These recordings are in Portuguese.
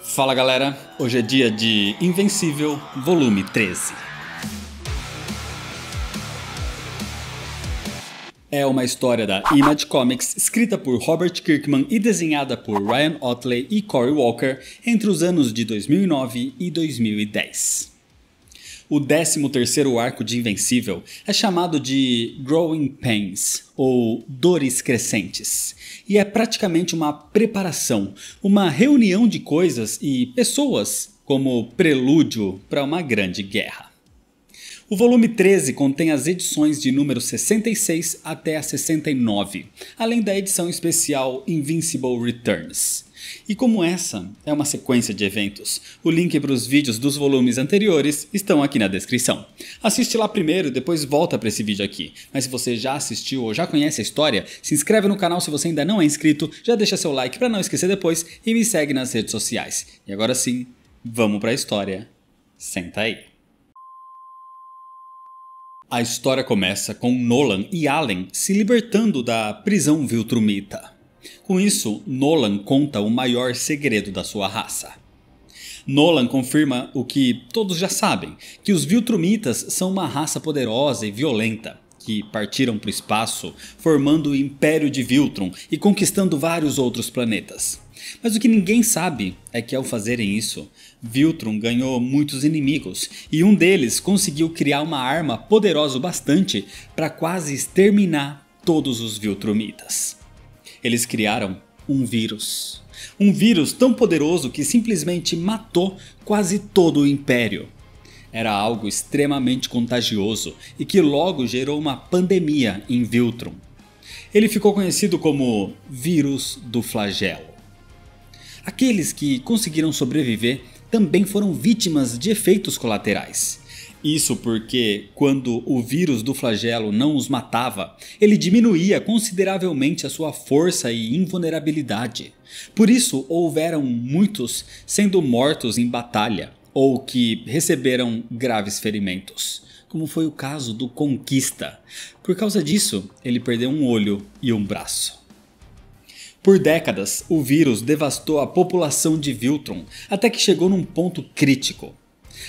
Fala galera, hoje é dia de Invencível, volume 13. É uma história da Image Comics, escrita por Robert Kirkman e desenhada por Ryan Ottley e Cory Walker entre os anos de 2009 e 2010. O 13º arco de Invencível é chamado de Growing Pains, ou Dores Crescentes, e é praticamente uma preparação, uma reunião de coisas e pessoas como prelúdio para uma grande guerra. O volume 13 contém as edições de número 66 até a 69, além da edição especial Invincible Returns. E como essa é uma sequência de eventos, o link para os vídeos dos volumes anteriores estão aqui na descrição. Assiste lá primeiro e depois volta para esse vídeo aqui. Mas se você já assistiu ou já conhece a história, se inscreve no canal se você ainda não é inscrito, já deixa seu like para não esquecer depois e me segue nas redes sociais. E agora sim, vamos para a história. Senta aí. A história começa com Nolan e Allen se libertando da prisão Viltrumita. Com isso, Nolan conta o maior segredo da sua raça. Nolan confirma o que todos já sabem, que os Viltrumitas são uma raça poderosa e violenta, que partiram para o espaço formando o Império de Viltrum e conquistando vários outros planetas. Mas o que ninguém sabe é que ao fazerem isso, Viltrum ganhou muitos inimigos e um deles conseguiu criar uma arma poderosa o bastante para quase exterminar todos os Viltrumitas. Eles criaram um vírus. Um vírus tão poderoso que simplesmente matou quase todo o Império. Era algo extremamente contagioso e que logo gerou uma pandemia em Viltrum. Ele ficou conhecido como Vírus do Flagelo. Aqueles que conseguiram sobreviver também foram vítimas de efeitos colaterais. Isso porque, quando o vírus do flagelo não os matava, ele diminuía consideravelmente a sua força e invulnerabilidade. Por isso, houveram muitos sendo mortos em batalha, ou que receberam graves ferimentos, como foi o caso do Conquista. Por causa disso, ele perdeu um olho e um braço. Por décadas, o vírus devastou a população de Viltrum, até que chegou num ponto crítico.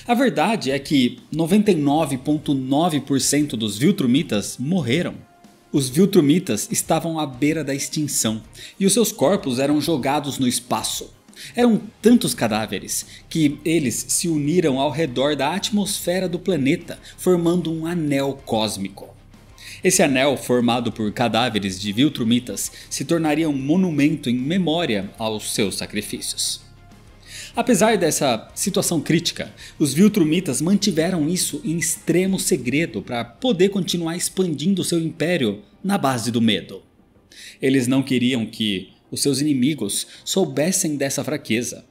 A verdade é que 99,9% dos Viltrumitas morreram. Os Viltrumitas estavam à beira da extinção e os seus corpos eram jogados no espaço. Eram tantos cadáveres que eles se uniram ao redor da atmosfera do planeta, formando um anel cósmico. Esse anel, formado por cadáveres de Viltrumitas, se tornaria um monumento em memória aos seus sacrifícios. Apesar dessa situação crítica, os Viltrumitas mantiveram isso em extremo segredo para poder continuar expandindo seu império na base do medo. Eles não queriam que os seus inimigos soubessem dessa fraqueza.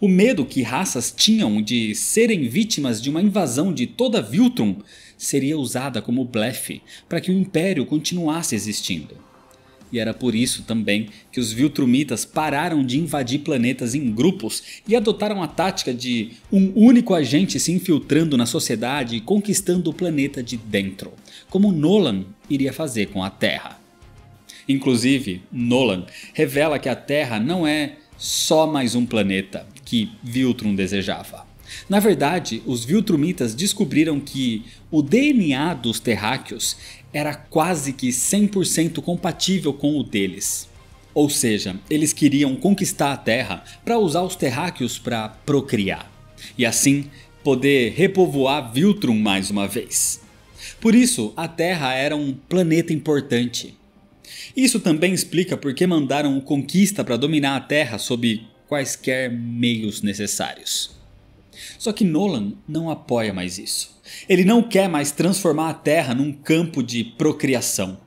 O medo que raças tinham de serem vítimas de uma invasão de toda Viltrum seria usada como blefe para que o império continuasse existindo. E era por isso também que os Viltrumitas pararam de invadir planetas em grupos e adotaram a tática de um único agente se infiltrando na sociedade e conquistando o planeta de dentro, como Nolan iria fazer com a Terra. Inclusive, Nolan revela que a Terra não é só mais um planeta que Viltrum desejava. Na verdade, os Viltrumitas descobriram que o DNA dos terráqueos era quase que 100% compatível com o deles. Ou seja, eles queriam conquistar a Terra para usar os terráqueos para procriar. E assim, poder repovoar Viltrum mais uma vez. Por isso, a Terra era um planeta importante. Isso também explica por que mandaram o Conquista para dominar a Terra sob quaisquer meios necessários. Só que Nolan não apoia mais isso. Ele não quer mais transformar a Terra num campo de procriação.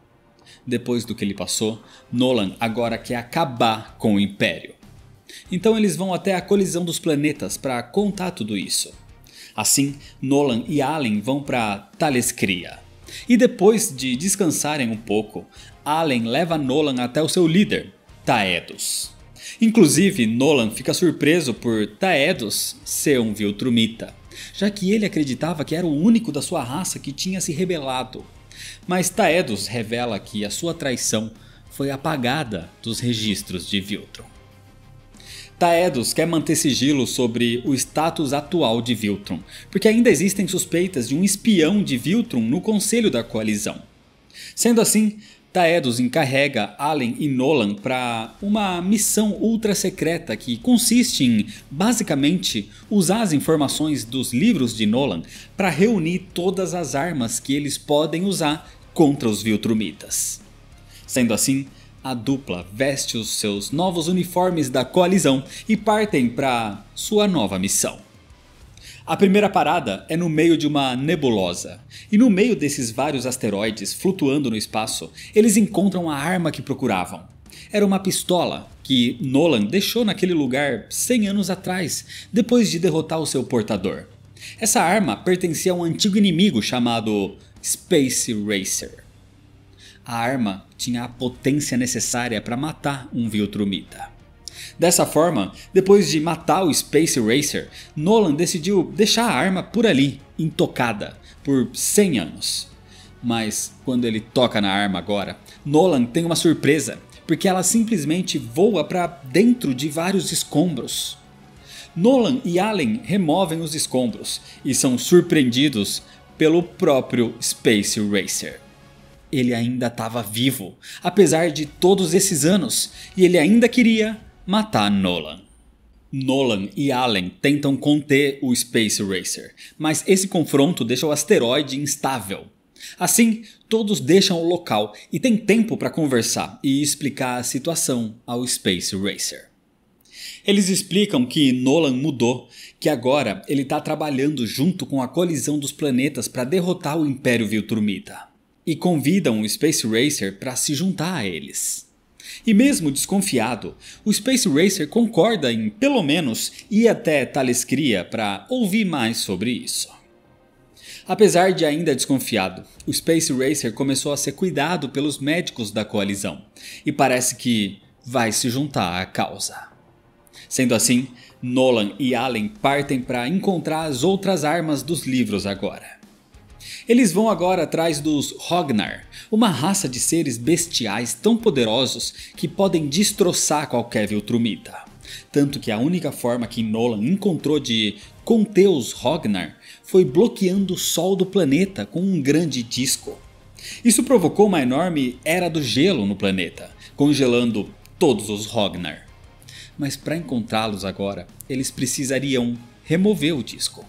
Depois do que ele passou, Nolan agora quer acabar com o Império. Então eles vão até a colisão dos planetas para contar tudo isso. Assim, Nolan e Allen vão para Thalescria. E depois de descansarem um pouco, Allen leva Nolan até o seu líder, Taedos. Inclusive, Nolan fica surpreso por Taedos ser um Viltrumita, já que ele acreditava que era o único da sua raça que tinha se rebelado. Mas Taedos revela que a sua traição foi apagada dos registros de Viltrum. Taedos quer manter sigilo sobre o status atual de Viltrum, porque ainda existem suspeitas de um espião de Viltrum no Conselho da Coalizão. Sendo assim, Taedos encarrega Allen e Nolan para uma missão ultra secreta que consiste em, basicamente, usar as informações dos livros de Nolan para reunir todas as armas que eles podem usar contra os Viltrumitas. Sendo assim, a dupla veste os seus novos uniformes da coalizão e partem para sua nova missão. A primeira parada é no meio de uma nebulosa, e no meio desses vários asteroides flutuando no espaço, eles encontram a arma que procuravam. Era uma pistola que Nolan deixou naquele lugar 100 anos atrás, depois de derrotar o seu portador. Essa arma pertencia a um antigo inimigo chamado Space Racer. A arma tinha a potência necessária para matar um Viltrumita. Dessa forma, depois de matar o Space Racer, Nolan decidiu deixar a arma por ali, intocada, por 100 anos. Mas quando ele toca na arma agora, Nolan tem uma surpresa, porque ela simplesmente voa para dentro de vários escombros. Nolan e Allen removem os escombros e são surpreendidos pelo próprio Space Racer. Ele ainda estava vivo, apesar de todos esses anos, e ele ainda queria matar Nolan. Nolan e Allen tentam conter o Space Racer, mas esse confronto deixa o asteroide instável. Assim, todos deixam o local e têm tempo para conversar e explicar a situação ao Space Racer. Eles explicam que Nolan mudou, que agora ele está trabalhando junto com a colisão dos planetas para derrotar o Império Viltrumita, e convidam o Space Racer para se juntar a eles. E mesmo desconfiado, o Space Racer concorda em pelo menos ir até Thalescria para ouvir mais sobre isso. Apesar de ainda desconfiado, o Space Racer começou a ser cuidado pelos médicos da coalizão e parece que vai se juntar à causa. Sendo assim, Nolan e Allen partem para encontrar as outras armas dos livros agora. Eles vão agora atrás dos Rognar, uma raça de seres bestiais tão poderosos que podem destroçar qualquer Viltrumita. Tanto que a única forma que Nolan encontrou de conter os Rognar foi bloqueando o Sol do planeta com um grande disco. Isso provocou uma enorme era do gelo no planeta, congelando todos os Rognar. Mas para encontrá-los agora, eles precisariam remover o disco.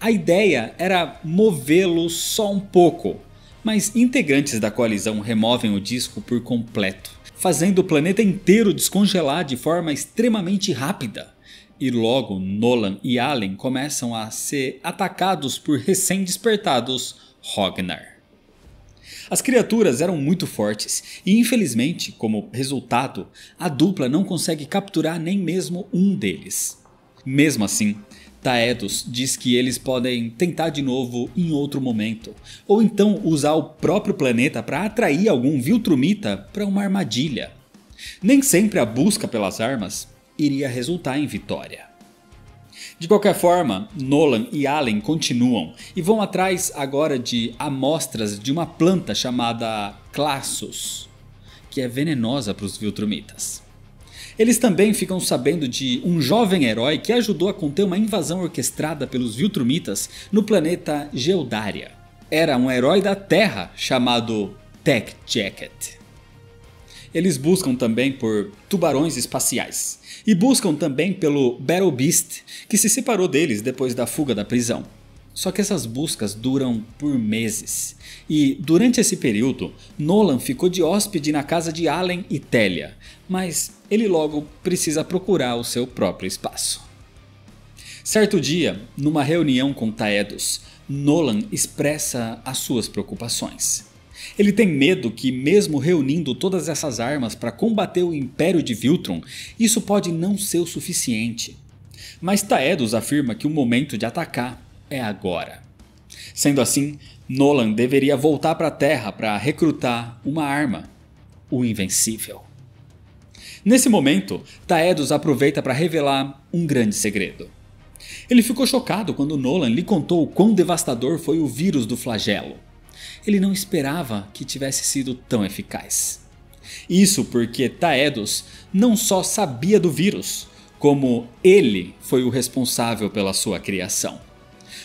A ideia era movê-lo só um pouco, mas integrantes da coalizão removem o disco por completo, fazendo o planeta inteiro descongelar de forma extremamente rápida. E logo Nolan e Allen começam a ser atacados por recém-despertados Rognar. As criaturas eram muito fortes e infelizmente, como resultado, a dupla não consegue capturar nem mesmo um deles. Mesmo assim, Taedos diz que eles podem tentar de novo em outro momento, ou então usar o próprio planeta para atrair algum Viltrumita para uma armadilha. Nem sempre a busca pelas armas iria resultar em vitória. De qualquer forma, Nolan e Allen continuam e vão atrás agora de amostras de uma planta chamada Classus, que é venenosa para os Viltrumitas. Eles também ficam sabendo de um jovem herói que ajudou a conter uma invasão orquestrada pelos Viltrumitas no planeta Geodaria. Era um herói da Terra chamado Tech Jacket. Eles buscam também por tubarões espaciais e buscam também pelo Battle Beast, que se separou deles depois da fuga da prisão. Só que essas buscas duram por meses, e durante esse período, Nolan ficou de hóspede na casa de Allen e Telia, mas ele logo precisa procurar o seu próprio espaço. Certo dia, numa reunião com Taedos, Nolan expressa as suas preocupações. Ele tem medo que mesmo reunindo todas essas armas para combater o Império de Viltrum, isso pode não ser o suficiente. Mas Taedos afirma que o momento de atacar é agora. Sendo assim, Nolan deveria voltar para a Terra para recrutar uma arma, o Invencível. Nesse momento, Taedos aproveita para revelar um grande segredo. Ele ficou chocado quando Nolan lhe contou o quão devastador foi o vírus do flagelo. Ele não esperava que tivesse sido tão eficaz. Isso porque Taedos não só sabia do vírus, como ele foi o responsável pela sua criação.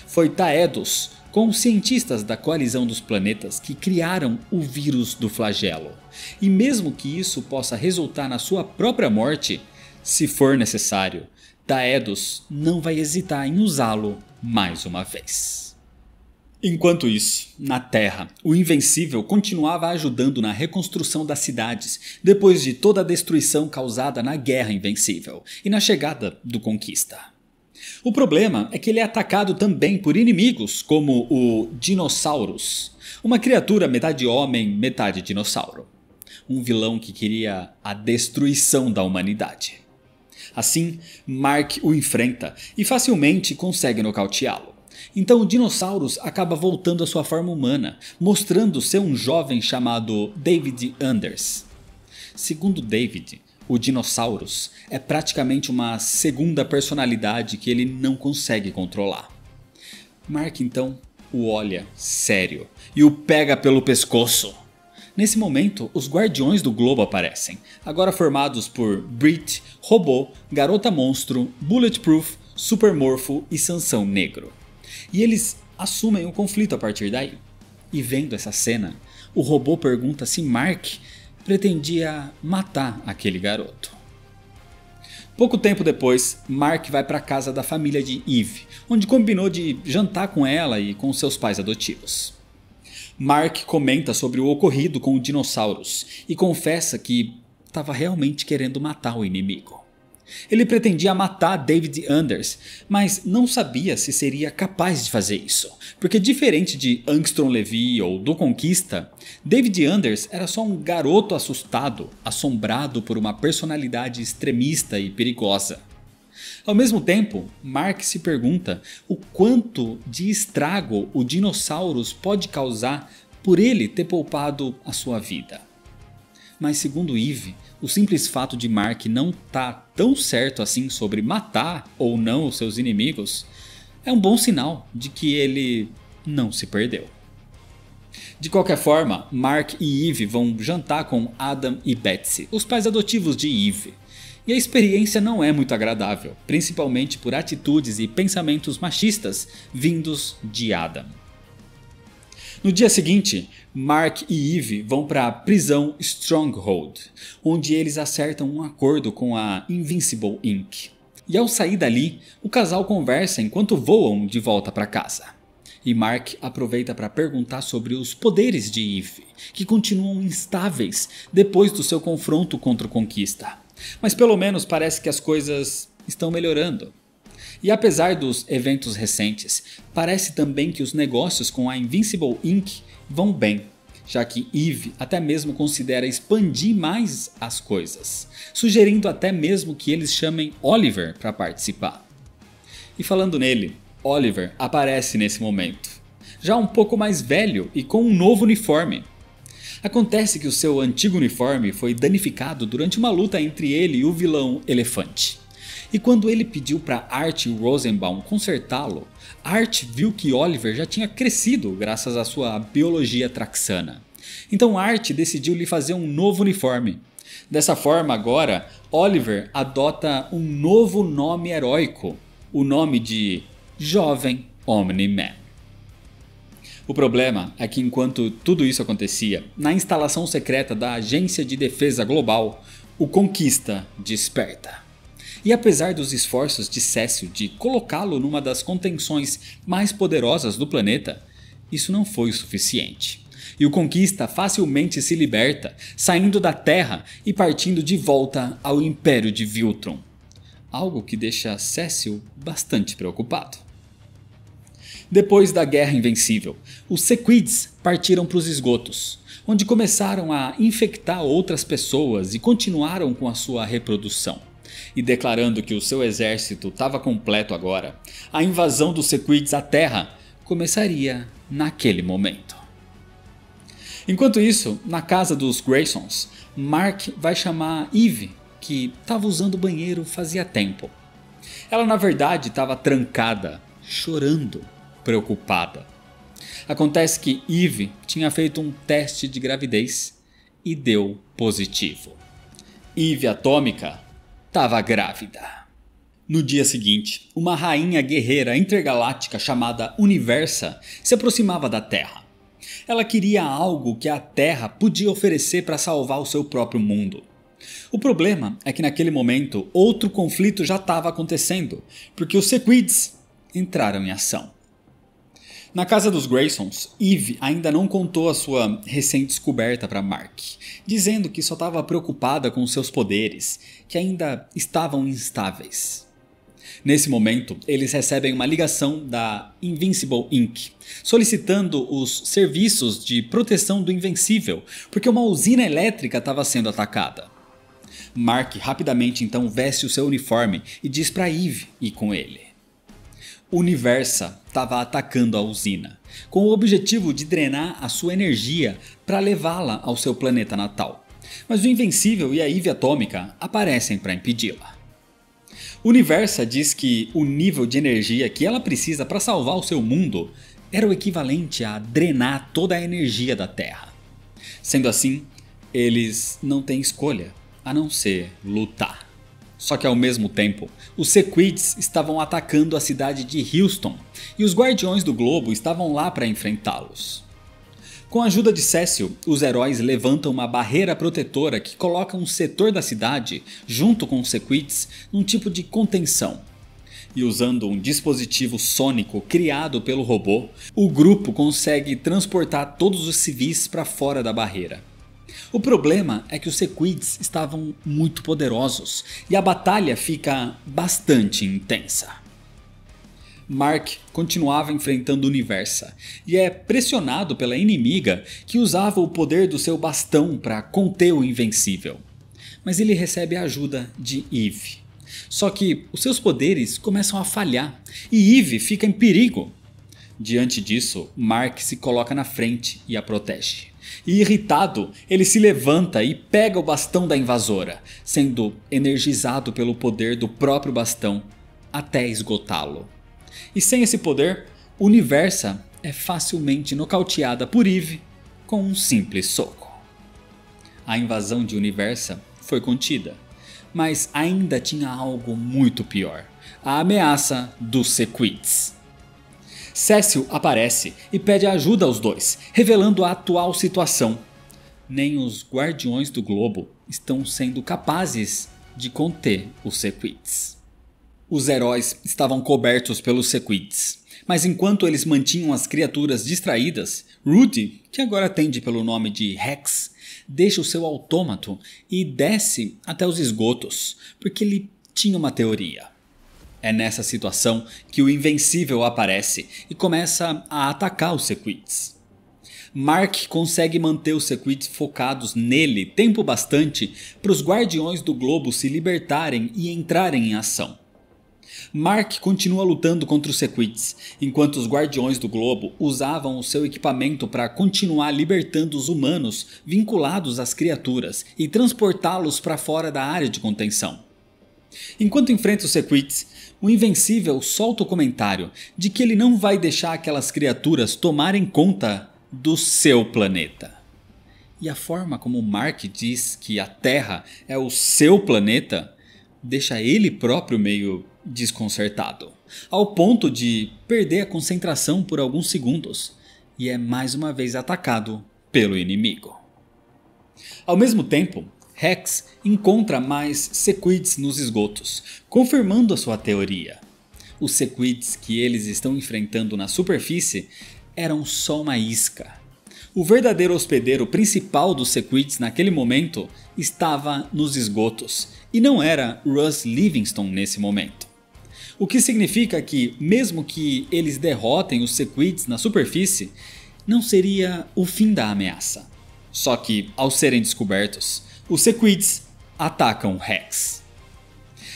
Foi Taedos, com os cientistas da coalizão dos planetas, que criaram o vírus do flagelo. E mesmo que isso possa resultar na sua própria morte, se for necessário, Taedos não vai hesitar em usá-lo mais uma vez. Enquanto isso, na Terra, o Invencível continuava ajudando na reconstrução das cidades depois de toda a destruição causada na Guerra Invencível e na chegada do Conquista. O problema é que ele é atacado também por inimigos como o Dinossauros, uma criatura metade homem, metade dinossauro. Um vilão que queria a destruição da humanidade. Assim, Mark o enfrenta e facilmente consegue nocauteá-lo. Então o Dinossauros acaba voltando à sua forma humana, mostrando ser um jovem chamado David Anders. Segundo David, o Dinossauros é praticamente uma segunda personalidade que ele não consegue controlar. Mark então o olha sério e o pega pelo pescoço. Nesse momento, os Guardiões do Globo aparecem, agora formados por Brit, Robô, Garota Monstro, Bulletproof, Supermorfo e Sansão Negro. E eles assumem o conflito a partir daí. E vendo essa cena, o robô pergunta se Mark pretendia matar aquele garoto. Pouco tempo depois, Mark vai para a casa da família de Eve, onde combinou de jantar com ela e com seus pais adotivos. Mark comenta sobre o ocorrido com o Dinossauros e confessa que estava realmente querendo matar o inimigo. Ele pretendia matar David Anders, mas não sabia se seria capaz de fazer isso, porque diferente de Angstrom Levy ou do Conquista, David Anders era só um garoto assustado, assombrado por uma personalidade extremista e perigosa. Ao mesmo tempo, Mark se pergunta o quanto de estrago o Dinossauros pode causar por ele ter poupado a sua vida. Mas segundo Eve, o simples fato de Mark não estar tão certo assim sobre matar ou não os seus inimigos é um bom sinal de que ele não se perdeu. De qualquer forma, Mark e Eve vão jantar com Adam e Betsy, os pais adotivos de Eve. E a experiência não é muito agradável, principalmente por atitudes e pensamentos machistas vindos de Adam. No dia seguinte, Mark e Eve vão para a prisão Stronghold, onde eles acertam um acordo com a Invincible Inc. E ao sair dali, o casal conversa enquanto voam de volta para casa. E Mark aproveita para perguntar sobre os poderes de Eve, que continuam instáveis depois do seu confronto contra o Conquista. Mas pelo menos parece que as coisas estão melhorando. E apesar dos eventos recentes, parece também que os negócios com a Invincible Inc. vão bem, já que Eve até mesmo considera expandir mais as coisas, sugerindo até mesmo que eles chamem Oliver para participar. E falando nele, Oliver aparece nesse momento, já um pouco mais velho e com um novo uniforme. Acontece que o seu antigo uniforme foi danificado durante uma luta entre ele e o vilão Elefante. E quando ele pediu para Art Rosenbaum consertá-lo, Art viu que Oliver já tinha crescido graças à sua biologia traxana. Então Art decidiu lhe fazer um novo uniforme. Dessa forma agora, Oliver adota um novo nome heróico, o nome de Jovem Omni-Man. O problema é que enquanto tudo isso acontecia, na instalação secreta da Agência de Defesa Global, o Conquista desperta. E apesar dos esforços de Cécio de colocá-lo numa das contenções mais poderosas do planeta, isso não foi o suficiente. E o Conquista facilmente se liberta, saindo da Terra e partindo de volta ao Império de Viltrum. Algo que deixa Cécio bastante preocupado. Depois da Guerra Invencível, os Sequids partiram para os esgotos, onde começaram a infectar outras pessoas e continuaram com a sua reprodução. E declarando que o seu exército estava completo agora, a invasão dos Sequids à Terra começaria naquele momento. Enquanto isso, na casa dos Graysons, Mark vai chamar Eve, que estava usando o banheiro fazia tempo. Ela na verdade estava trancada, chorando, preocupada. Acontece que Eve tinha feito um teste de gravidez e deu positivo. Eve Atômica estava grávida. No dia seguinte, uma rainha guerreira intergaláctica chamada Universa se aproximava da Terra. Ela queria algo que a Terra podia oferecer para salvar o seu próprio mundo. O problema é que naquele momento outro conflito já estava acontecendo, porque os Sequids entraram em ação. Na casa dos Graysons, Eve ainda não contou a sua recém-descoberta para Mark, dizendo que só estava preocupada com seus poderes, que ainda estavam instáveis. Nesse momento, eles recebem uma ligação da Invincible Inc., solicitando os serviços de proteção do Invencível, porque uma usina elétrica estava sendo atacada. Mark rapidamente então veste o seu uniforme e diz para Eve ir com ele. Universa estava atacando a usina, com o objetivo de drenar a sua energia para levá-la ao seu planeta natal. Mas o Invencível e a Eve Atômica aparecem para impedi-la. Universa diz que o nível de energia que ela precisa para salvar o seu mundo era o equivalente a drenar toda a energia da Terra. Sendo assim, eles não têm escolha a não ser lutar. Só que ao mesmo tempo, os Sequids estavam atacando a cidade de Houston e os Guardiões do Globo estavam lá para enfrentá-los. Com a ajuda de Cecil, os heróis levantam uma barreira protetora que coloca um setor da cidade, junto com os Sequids, num tipo de contenção. E usando um dispositivo sônico criado pelo robô, o grupo consegue transportar todos os civis para fora da barreira. O problema é que os Sequids estavam muito poderosos e a batalha fica bastante intensa. Mark continuava enfrentando Universa e é pressionado pela inimiga que usava o poder do seu bastão para conter o Invencível. Mas ele recebe a ajuda de Eve. Só que os seus poderes começam a falhar e Eve fica em perigo. Diante disso, Mark se coloca na frente e a protege. E irritado, ele se levanta e pega o bastão da invasora, sendo energizado pelo poder do próprio bastão até esgotá-lo. E sem esse poder, Universa é facilmente nocauteada por Eve com um simples soco. A invasão de Universa foi contida, mas ainda tinha algo muito pior: a ameaça dos Sequids. Cecil aparece e pede ajuda aos dois, revelando a atual situação. Nem os Guardiões do Globo estão sendo capazes de conter os Sequids. Os heróis estavam cobertos pelos Sequids, mas enquanto eles mantinham as criaturas distraídas, Rudy, que agora atende pelo nome de Rex, deixa o seu autômato e desce até os esgotos, porque ele tinha uma teoria. É nessa situação que o Invencível aparece e começa a atacar os Sequids. Mark consegue manter os Sequids focados nele tempo bastante para os Guardiões do Globo se libertarem e entrarem em ação. Mark continua lutando contra os Sequids, enquanto os Guardiões do Globo usavam o seu equipamento para continuar libertando os humanos vinculados às criaturas e transportá-los para fora da área de contenção. Enquanto enfrenta os Sequids, o Invencível solta o comentário de que ele não vai deixar aquelas criaturas tomarem conta do seu planeta. E a forma como Mark diz que a Terra é o seu planeta deixa ele próprio meio desconcertado, ao ponto de perder a concentração por alguns segundos e é mais uma vez atacado pelo inimigo. Ao mesmo tempo, Rex encontra mais Sequids nos esgotos, confirmando a sua teoria. Os Sequids que eles estão enfrentando na superfície eram só uma isca. O verdadeiro hospedeiro principal dos Sequids naquele momento estava nos esgotos e não era Russ Livingston nesse momento. O que significa que, mesmo que eles derrotem os Sequids na superfície, não seria o fim da ameaça. Só que, ao serem descobertos, os Sequids atacam Rex.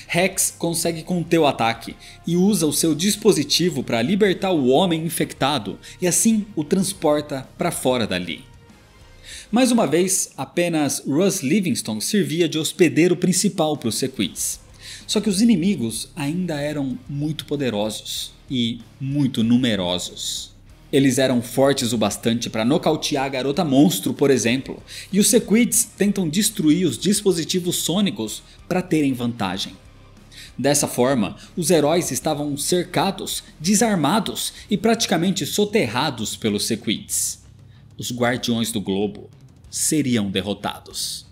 Rex consegue conter o ataque e usa o seu dispositivo para libertar o homem infectado e assim o transporta para fora dali. Mais uma vez, apenas Russ Livingston servia de hospedeiro principal para os Sequids. Só que os inimigos ainda eram muito poderosos e muito numerosos. Eles eram fortes o bastante para nocautear a Garota Monstro, por exemplo, e os Sequids tentam destruir os dispositivos sônicos para terem vantagem. Dessa forma, os heróis estavam cercados, desarmados e praticamente soterrados pelos Sequids. Os Guardiões do Globo seriam derrotados.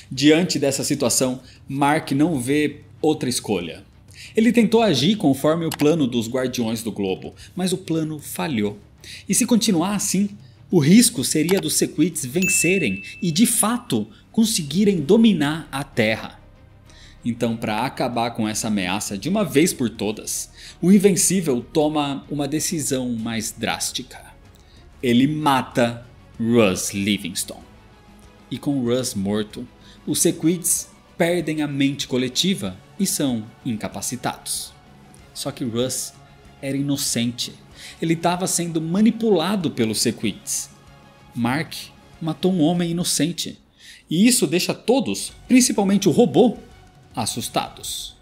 Diante dessa situação, Mark não vê outra escolha. Ele tentou agir conforme o plano dos Guardiões do Globo, mas o plano falhou. E se continuar assim, o risco seria dos Sequids vencerem e de fato conseguirem dominar a Terra. Então, para acabar com essa ameaça de uma vez por todas, o Invencível toma uma decisão mais drástica. Ele mata Russ Livingston. E com Russ morto, os Sequids perdem a mente coletiva e são incapacitados. Só que Russ era inocente. Ele estava sendo manipulado pelos Sequids. Mark matou um homem inocente. E isso deixa todos, principalmente o robô, assustados.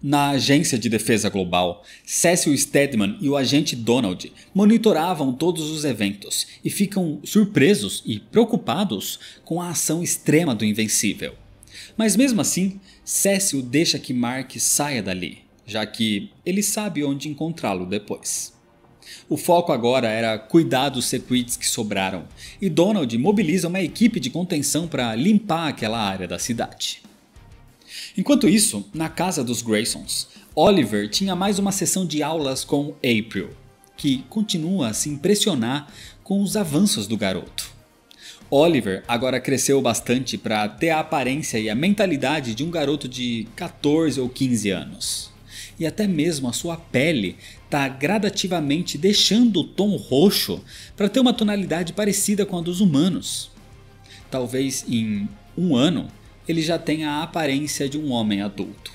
Na Agência de Defesa Global, Cecil Steadman e o agente Donald monitoravam todos os eventos e ficam surpresos e preocupados com a ação extrema do Invencível. Mas mesmo assim, Cecil deixa que Mark saia dali, já que ele sabe onde encontrá-lo depois. O foco agora era cuidar dos Sequids que sobraram, e Donald mobiliza uma equipe de contenção para limpar aquela área da cidade. Enquanto isso, na casa dos Graysons, Oliver tinha mais uma sessão de aulas com April, que continua a se impressionar com os avanços do garoto. Oliver agora cresceu bastante para ter a aparência e a mentalidade de um garoto de 14 ou 15 anos. E até mesmo a sua pele está gradativamente deixando o tom roxo para ter uma tonalidade parecida com a dos humanos. Talvez em um ano ele já tenha a aparência de um homem adulto.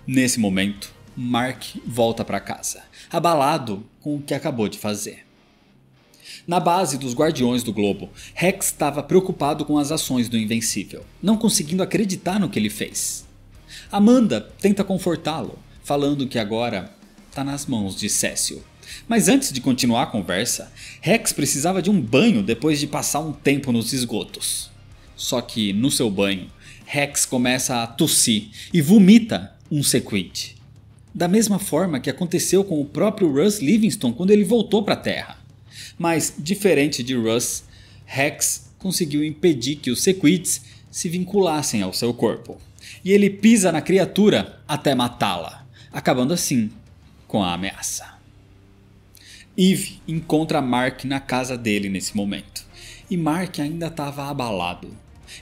Nesse momento, Mark volta para casa, abalado com o que acabou de fazer. Na base dos Guardiões do Globo, Rex estava preocupado com as ações do Invencível, não conseguindo acreditar no que ele fez. Amanda tenta confortá-lo, falando que agora está nas mãos de Cecil. Mas antes de continuar a conversa, Rex precisava de um banho depois de passar um tempo nos esgotos. Só que no seu banho, Rex começa a tossir e vomita um Sequid. Da mesma forma que aconteceu com o próprio Russ Livingston quando ele voltou para a Terra. Mas, diferente de Russ, Rex conseguiu impedir que os Sequids se vinculassem ao seu corpo. E ele pisa na criatura até matá-la, acabando assim com a ameaça. Eve encontra Mark na casa dele nesse momento. E Mark ainda estava abalado.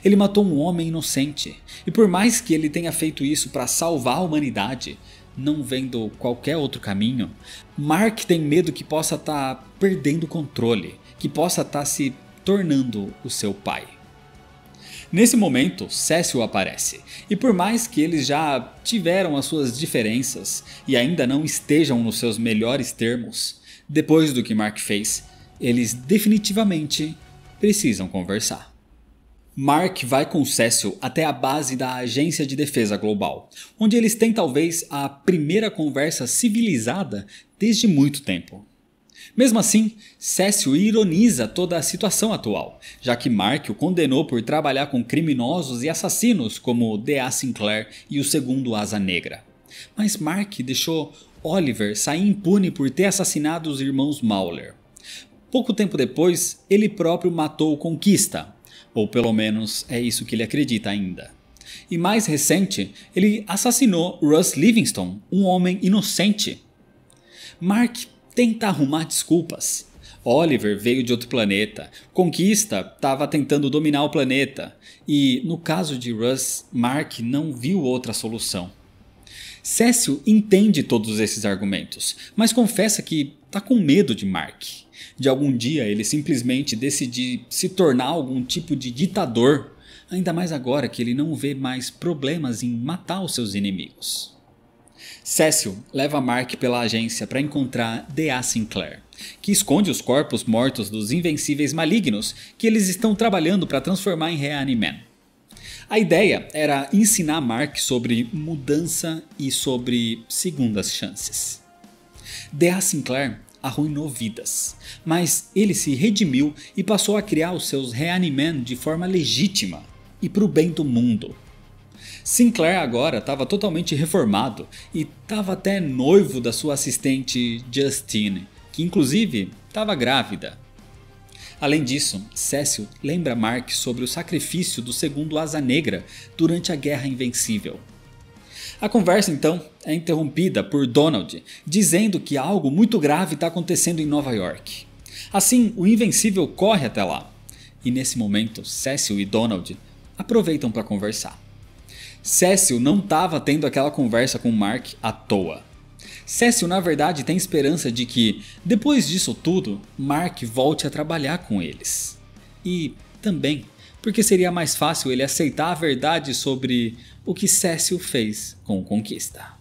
Ele matou um homem inocente, e por mais que ele tenha feito isso para salvar a humanidade, não vendo qualquer outro caminho, Mark tem medo que possa estar perdendo o controle, que possa estar se tornando o seu pai. Nesse momento, Cecil aparece, e por mais que eles já tiveram as suas diferenças e ainda não estejam nos seus melhores termos, depois do que Mark fez, eles definitivamente precisam conversar. Mark vai com Cecil até a base da Agência de Defesa Global, onde eles têm talvez a primeira conversa civilizada desde muito tempo. Mesmo assim, Cecil ironiza toda a situação atual, já que Mark o condenou por trabalhar com criminosos e assassinos como D.A. Sinclair e o segundo Asa Negra. Mas Mark deixou Oliver sair impune por ter assassinado os irmãos Mauler. Pouco tempo depois, ele próprio matou o Conquista. Ou pelo menos é isso que ele acredita ainda. E mais recente, ele assassinou Russ Livingston, um homem inocente. Mark tenta arrumar desculpas. Oliver veio de outro planeta, Conquista estava tentando dominar o planeta, e no caso de Russ, Mark não viu outra solução. Cecil entende todos esses argumentos, mas confessa que está com medo de Mark. De algum dia ele simplesmente decidir se tornar algum tipo de ditador, ainda mais agora que ele não vê mais problemas em matar os seus inimigos. Cecil leva Mark pela agência para encontrar D.A. Sinclair, que esconde os corpos mortos dos invencíveis malignos que eles estão trabalhando para transformar em Reaniman. A ideia era ensinar Mark sobre mudança e sobre segundas chances. D.A. Sinclair arruinou vidas, mas ele se redimiu e passou a criar os seus Reaniman de forma legítima e para o bem do mundo. Sinclair agora estava totalmente reformado e estava até noivo da sua assistente Justine, que inclusive estava grávida. Além disso, Cecil lembra Mark sobre o sacrifício do segundo Asa Negra durante a Guerra Invencível. A conversa então é interrompida por Donald, dizendo que algo muito grave está acontecendo em Nova York. Assim, o Invencível corre até lá. E nesse momento, Cecil e Donald aproveitam para conversar. Cecil não estava tendo aquela conversa com Mark à toa. Cecil na verdade tem esperança de que, depois disso tudo, Mark volte a trabalhar com eles. E também porque seria mais fácil ele aceitar a verdade sobre o que Cecil fez com o Conquista.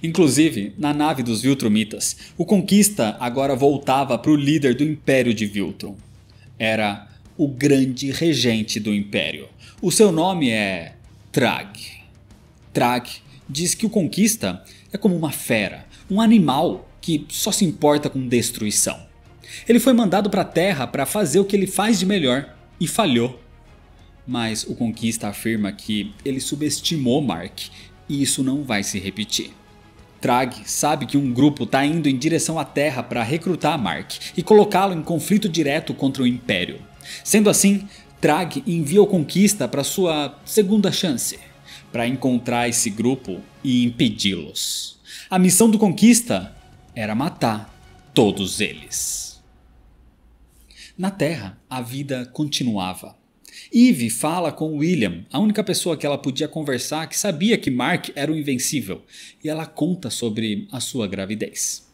Inclusive, na nave dos Viltrumitas, o Conquista agora voltava para o líder do Império de Viltrum. Era o grande regente do Império. O seu nome é Trag. Trag diz que o Conquista é como uma fera, um animal que só se importa com destruição. Ele foi mandado para a Terra para fazer o que ele faz de melhor e falhou. Mas o Conquista afirma que ele subestimou Mark e isso não vai se repetir. Trag sabe que um grupo está indo em direção à Terra para recrutar Mark e colocá-lo em conflito direto contra o Império. Sendo assim, Trag envia o Conquista para sua segunda chance, para encontrar esse grupo e impedi-los. A missão do Conquista era matar todos eles. Na Terra, a vida continuava. Eve fala com William, a única pessoa que ela podia conversar que sabia que Mark era o Invencível, e ela conta sobre a sua gravidez.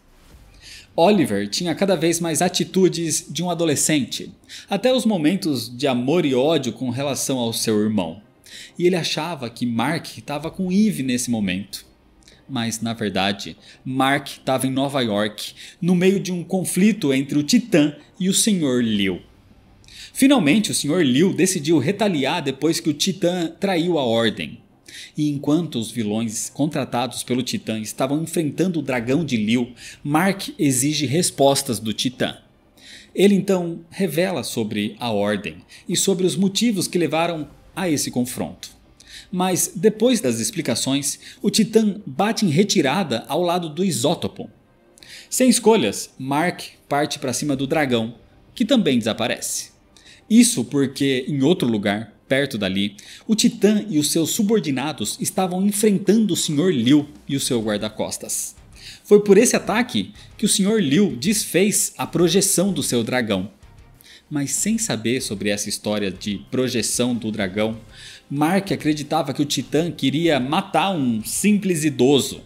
Oliver tinha cada vez mais atitudes de um adolescente, até os momentos de amor e ódio com relação ao seu irmão. E ele achava que Mark estava com Eve nesse momento. Mas na verdade, Mark estava em Nova York, no meio de um conflito entre o Titã e o Sr. Liu. Finalmente o Sr. Liu decidiu retaliar depois que o Titã traiu a Ordem. E enquanto os vilões contratados pelo Titã estavam enfrentando o dragão de Liu, Mark exige respostas do Titã. Ele então revela sobre a Ordem e sobre os motivos que levaram a esse confronto. Mas depois das explicações, o Titã bate em retirada ao lado do Isótopo. Sem escolhas, Mark parte para cima do dragão, que também desaparece. Isso porque em outro lugar, perto dali, o Titã e os seus subordinados estavam enfrentando o Sr. Liu e o seu guarda-costas. Foi por esse ataque que o Sr. Liu desfez a projeção do seu dragão. Mas sem saber sobre essa história de projeção do dragão, Mark acreditava que o Titã queria matar um simples idoso.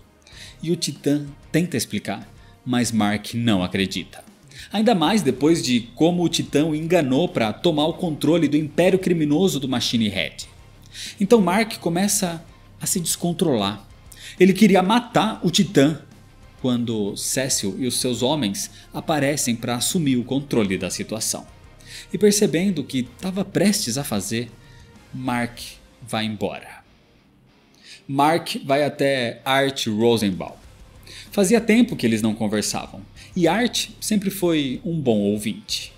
E o Titã tenta explicar, mas Mark não acredita. Ainda mais depois de como o Titã o enganou para tomar o controle do império criminoso do Machine Head. Então Mark começa a se descontrolar. Ele queria matar o Titã quando Cecil e os seus homens aparecem para assumir o controle da situação. E percebendo o que estava prestes a fazer, Mark vai embora. Mark vai até Art Rosenbaum. Fazia tempo que eles não conversavam, e Art sempre foi um bom ouvinte.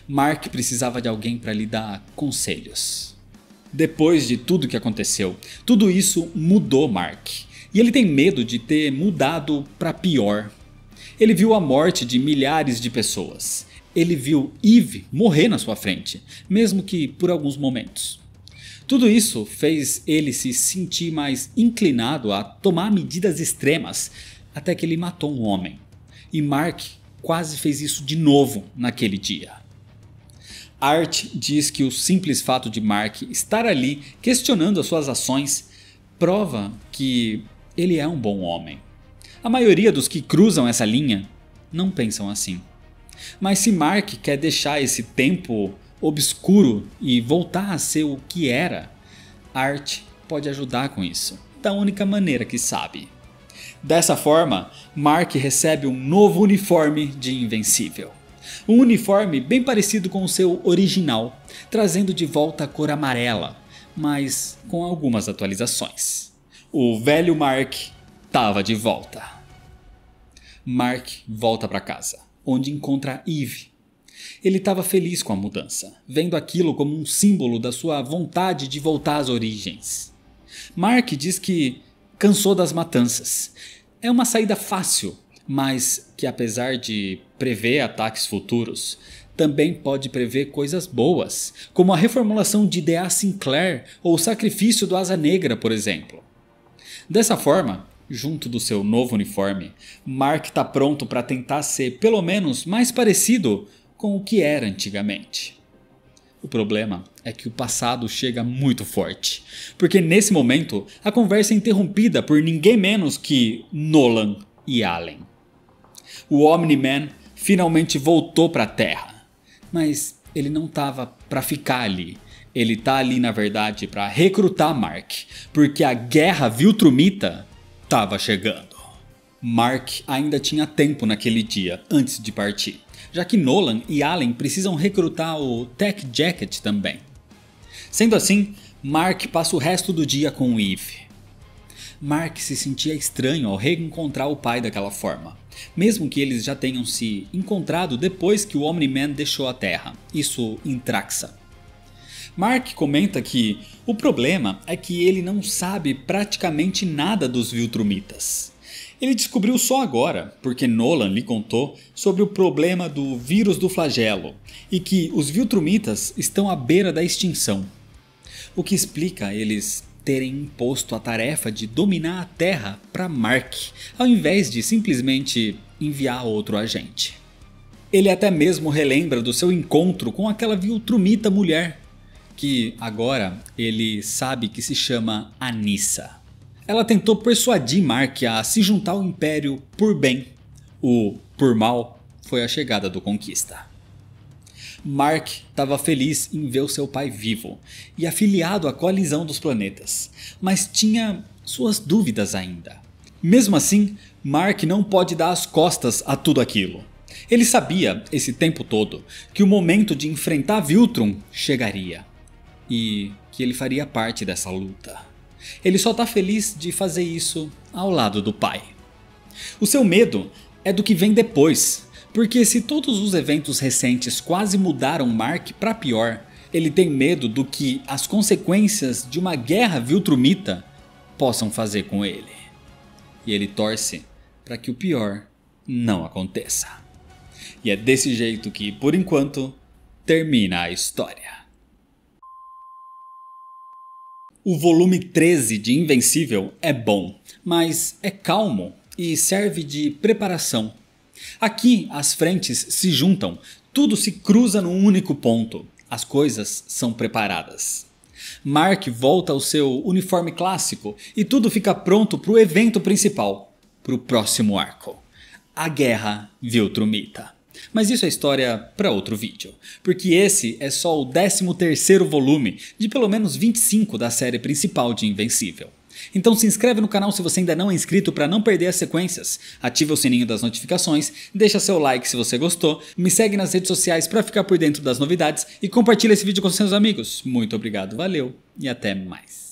Mark precisava de alguém para lhe dar conselhos. Depois de tudo que aconteceu, tudo isso mudou Mark, e ele tem medo de ter mudado para pior. Ele viu a morte de milhares de pessoas. Ele viu Eve morrer na sua frente, mesmo que por alguns momentos. Tudo isso fez ele se sentir mais inclinado a tomar medidas extremas, até que ele matou um homem. E Mark quase fez isso de novo naquele dia. Art diz que o simples fato de Mark estar ali questionando as suas ações prova que ele é um bom homem. A maioria dos que cruzam essa linha não pensam assim. Mas se Mark quer deixar esse tempo obscuro e voltar a ser o que era, Art pode ajudar com isso, da única maneira que sabe. Dessa forma, Mark recebe um novo uniforme de Invencível. Um uniforme bem parecido com o seu original, trazendo de volta a cor amarela, mas com algumas atualizações. O velho Mark estava de volta. Mark volta para casa, onde encontra Eve. Ele estava feliz com a mudança, vendo aquilo como um símbolo da sua vontade de voltar às origens. Mark diz que cansou das matanças. É uma saída fácil, mas que apesar de prever ataques futuros, também pode prever coisas boas, como a reformulação de D.A. Sinclair ou o sacrifício do Asa Negra, por exemplo. Dessa forma, junto do seu novo uniforme, Mark está pronto para tentar ser pelo menos mais parecido com o que era antigamente. O problema é que o passado chega muito forte, porque nesse momento a conversa é interrompida por ninguém menos que Nolan e Allen. O Omni-Man finalmente voltou para a Terra, mas ele não estava para ficar ali. Ele está ali na verdade para recrutar Mark, porque a guerra Viltrumita estava chegando. Mark ainda tinha tempo naquele dia antes de partir, já que Nolan e Allen precisam recrutar o Tech Jacket também. Sendo assim, Mark passa o resto do dia com Eve. Mark se sentia estranho ao reencontrar o pai daquela forma, mesmo que eles já tenham se encontrado depois que o Omni-Man deixou a Terra, isso em Traxa. Mark comenta que o problema é que ele não sabe praticamente nada dos Viltrumitas. Ele descobriu só agora, porque Nolan lhe contou sobre o problema do vírus do flagelo e que os Viltrumitas estão à beira da extinção. O que explica eles terem imposto a tarefa de dominar a Terra para Mark, ao invés de simplesmente enviar outro agente. Ele até mesmo relembra do seu encontro com aquela Viltrumita mulher, que agora ele sabe que se chama Anissa. Ela tentou persuadir Mark a se juntar ao Império por bem. O por mal foi a chegada do Conquista. Mark estava feliz em ver o seu pai vivo e afiliado à coalizão dos planetas, mas tinha suas dúvidas ainda. Mesmo assim, Mark não pode dar as costas a tudo aquilo. Ele sabia, esse tempo todo, que o momento de enfrentar Viltrum chegaria e que ele faria parte dessa luta. Ele só está feliz de fazer isso ao lado do pai. O seu medo é do que vem depois, porque se todos os eventos recentes quase mudaram Mark para pior, ele tem medo do que as consequências de uma guerra Viltrumita possam fazer com ele. E ele torce para que o pior não aconteça. E é desse jeito que, por enquanto, termina a história. O volume 13 de Invencível é bom, mas é calmo e serve de preparação. Aqui as frentes se juntam, tudo se cruza num único ponto, as coisas são preparadas. Mark volta ao seu uniforme clássico e tudo fica pronto para o evento principal, para o próximo arco, a Guerra Viltrumita. Mas isso é história para outro vídeo, porque esse é só o 13º volume de pelo menos 25 da série principal de Invencível. Então se inscreve no canal se você ainda não é inscrito para não perder as sequências, ativa o sininho das notificações, deixa seu like se você gostou, me segue nas redes sociais para ficar por dentro das novidades e compartilha esse vídeo com seus amigos. Muito obrigado, valeu e até mais.